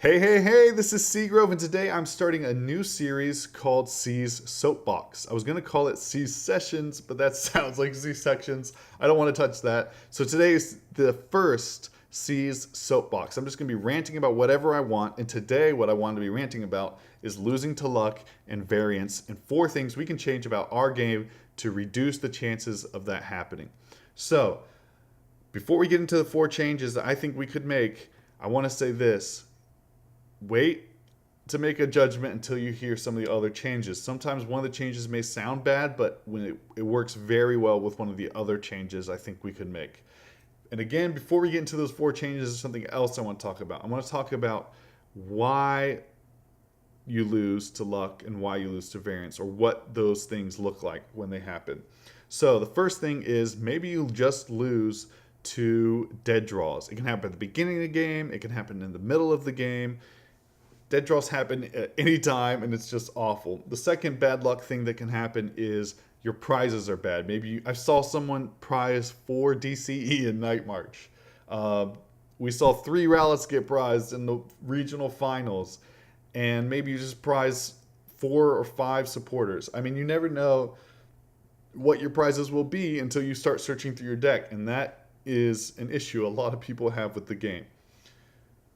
Hey, this is Seagrove, and today I'm starting a new series called C's Soapbox. I was going to call it C's Sessions, but that sounds like C Sections. I don't want to touch that. So today is the first C's Soapbox. I'm just going to be ranting about whatever I want, and today what I want to be ranting about is losing to luck and variance, and 4 things we can change about our game to reduce the chances of that happening. So, before we get into the 4 changes that I think we could make, I want to say this: wait to make a judgment until you hear some of the other changes. Sometimes one of the changes may sound bad, but when it works very well with one of the other changes I think we could make. And again, before we get into those 4 changes, there's something else I want to talk about. I want to talk about why you lose to luck and why you lose to variance, or what those things look like when they happen. So the first thing is maybe you just lose to dead draws. It can happen at the beginning of the game, it can happen in the middle of the game. Dead draws happen at any time, and it's just awful. The second bad luck thing that can happen is your prizes are bad. I saw someone prize 4 DCE in Night March. We saw 3 Rallis get prized in the regional finals, and maybe you just prize 4 or 5 supporters. I mean, you never know what your prizes will be until you start searching through your deck, and that is an issue a lot of people have with the game.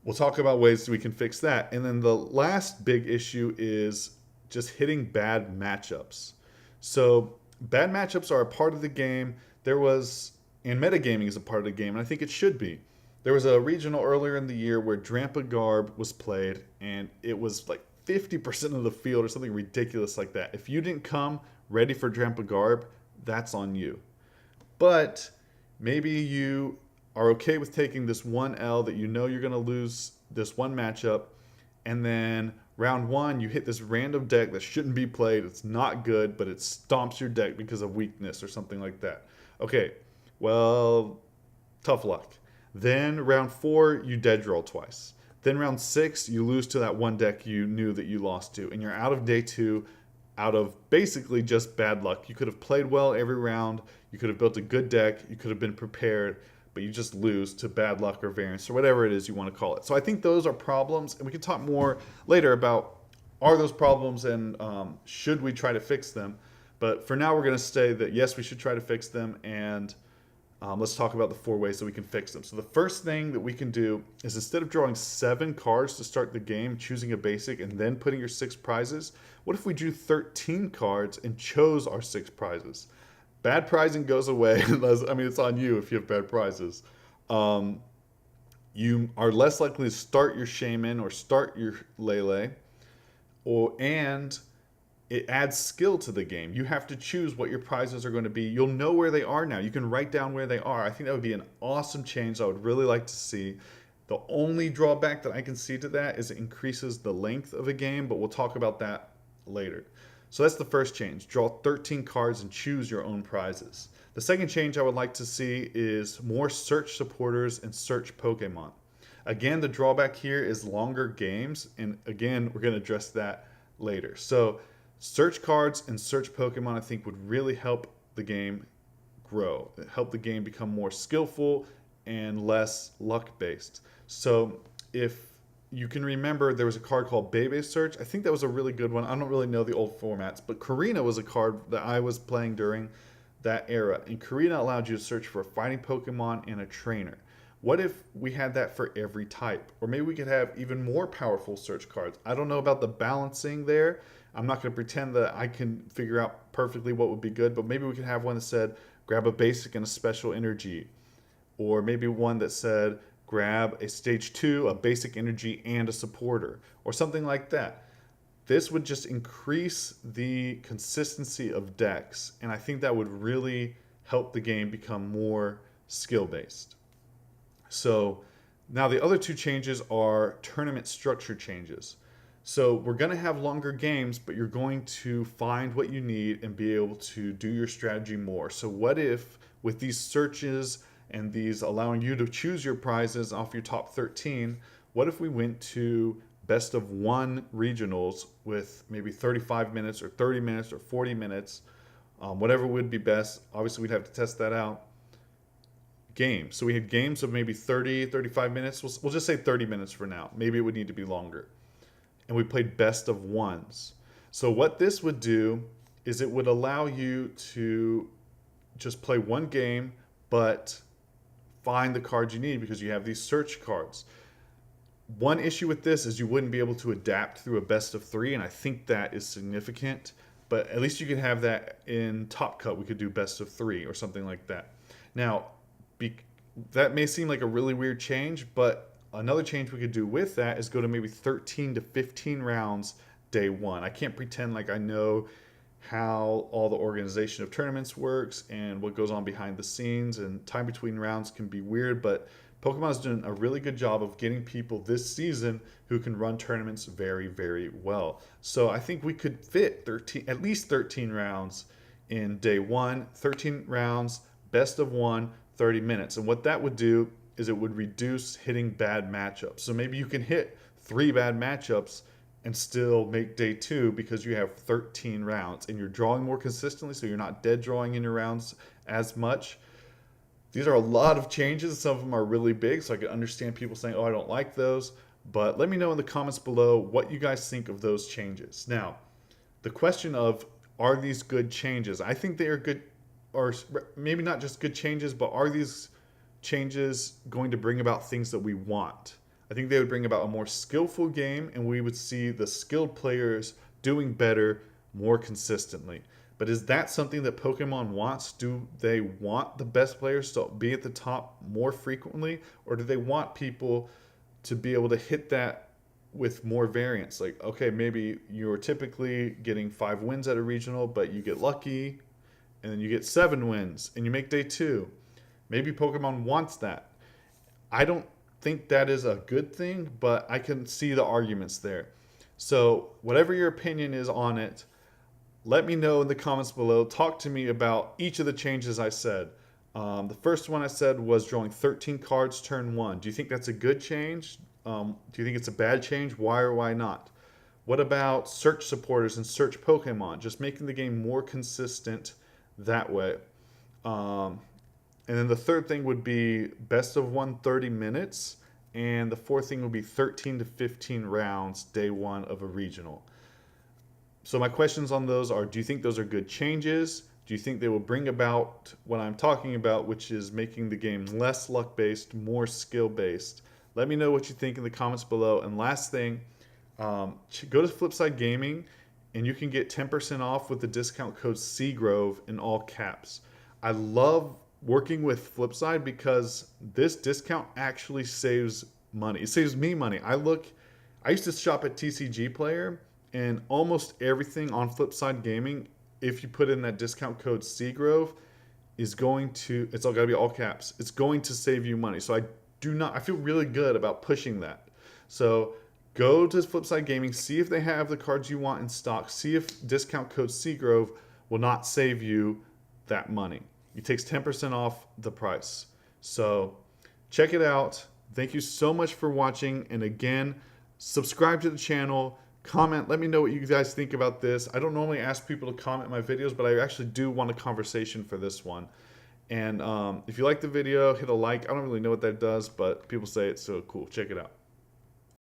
We'll talk about ways we can fix that. And then the last big issue is just hitting bad matchups. So bad matchups are a part of the game. And metagaming is a part of the game, and I think it should be. There was a regional earlier in the year where Drampa Garb was played, and it was like 50% of the field or something ridiculous like that. If you didn't come ready for Drampa Garb, that's on you. But maybe you are okay with taking this one L that you know you're going to lose this one matchup, and then round 1 you hit this random deck that shouldn't be played. It's not good, but it stomps your deck because of weakness or something like that. Okay, well, tough luck. Then round 4 you dead draw twice. Then round 6 you lose to that one deck you knew that you lost to, and you're out of day 2 out of basically just bad luck. You could have played well every round, you could have built a good deck, you could have been prepared, but you just lose to bad luck or variance or whatever it is you want to call it. So I think those are problems, and we can talk more later about are those problems and should we try to fix them. But for now, we're going to say that yes, we should try to fix them, and let's talk about the 4 ways that we can fix them. So the first thing that we can do is, instead of drawing 7 cards to start the game, choosing a basic, and then putting your 6 prizes, what if we drew 13 cards and chose our 6 prizes? Bad prizing goes away. It's on you if you have bad prizes. You are less likely to start your Shaman or start your Lele, and it adds skill to the game. You have to choose what your prizes are going to be. You'll know where they are now. You can write down where they are. I think that would be an awesome change I would really like to see. The only drawback that I can see to that is it increases the length of a game, but we'll talk about that later. So that's the first change. Draw 13 cards and choose your own prizes. The second change I would like to see is more search supporters and search Pokemon. Again, the drawback here is longer games, and again, we're going to address that later. So search cards and search Pokemon, I think, would really help the game grow, help the game become more skillful and less luck-based. So if you can remember, there was a card called Bebe Search. I think that was a really good one. I don't really know the old formats, but Karina was a card that I was playing during that era. And Karina allowed you to search for a fighting Pokemon and a trainer. What if we had that for every type? Or maybe we could have even more powerful search cards. I don't know about the balancing there. I'm not going to pretend that I can figure out perfectly what would be good, but maybe we could have one that said, grab a basic and a special energy. Or maybe one that said, grab a stage 2, a basic energy, and a supporter, or something like that. This would just increase the consistency of decks, and I think that would really help the game become more skill-based. So now the other 2 changes are tournament structure changes. So we're going to have longer games, but you're going to find what you need and be able to do your strategy more. So what if, with these searches and these allowing you to choose your prizes off your top 13, what if we went to best of 1 regionals with maybe 35 minutes or 30 minutes or 40 minutes, whatever would be best. Obviously, we'd have to test that out. games. So we had games of maybe 30, 35 minutes. We'll just say 30 minutes for now. Maybe it would need to be longer. And we played best of ones. So what this would do is it would allow you to just play one game, but find the cards you need because you have these search cards. One issue with this is you wouldn't be able to adapt through a best of three, and I think that is significant. But at least you can have that in Top Cut. We could do best of three or something like that. Now, that may seem like a really weird change, but another change we could do with that is go to maybe 13 to 15 rounds day one. I can't pretend like I know how all the organization of tournaments works and what goes on behind the scenes, and time between rounds can be weird, but Pokemon's doing a really good job of getting people this season who can run tournaments very, very well. So I think we could fit at least 13 rounds in day one, 13 rounds, best of one, 30 minutes. And what that would do is it would reduce hitting bad matchups. So maybe you can hit 3 bad matchups and still make day two because you have 13 rounds and you're drawing more consistently, so you're not dead drawing in your rounds as much. These are a lot of changes. Some of them are really big, so I can understand people saying, oh, I don't like those. But let me know in the comments below what you guys think of those changes. Now, the question of, are these good changes? I think they are good, or maybe not just good changes, but are these changes going to bring about things that we want? I think they would bring about a more skillful game, and we would see the skilled players doing better more consistently. But is that something that Pokemon wants? Do they want the best players to be at the top more frequently? Or do they want people to be able to hit that with more variance? Like, okay, maybe you're typically getting 5 wins at a regional, but you get lucky, and then you get 7 wins, and you make day 2. Maybe Pokemon wants that. I don't think that is a good thing, but I can see the arguments there. So whatever your opinion is on it, let me know in the comments below. Talk to me about each of the changes I said. The first one I said was drawing 13 cards turn 1. Do you think that's a good change? Do you think it's a bad change? Why or why not? What about search supporters and search Pokemon? Just making the game more consistent that way. And then the third thing would be best of 1 30 minutes. And the fourth thing would be 13 to 15 rounds day 1 of a regional. So my questions on those are, do you think those are good changes? Do you think they will bring about what I'm talking about, which is making the game less luck-based, more skill-based? Let me know what you think in the comments below. And last thing, go to Flipside Gaming, and you can get 10% off with the discount code Seagrove in all caps. I love working with Flipside because this discount actually saves money. It saves me money. I used to shop at TCG Player, and almost everything on Flipside Gaming, if you put in that discount code Seagrove, is going to, it's all got to be all caps, it's going to save you money. So I feel really good about pushing that. So go to Flipside Gaming, see if they have the cards you want in stock, see if discount code Seagrove will not save you that money. It takes 10% off the price. So check it out. Thank you so much for watching. And again, subscribe to the channel. Comment, let me know what you guys think about this. I don't normally ask people to comment my videos, but I actually do want a conversation for this one. And if you like the video, hit a like. I don't really know what that does, but people say it's so cool. Check it out.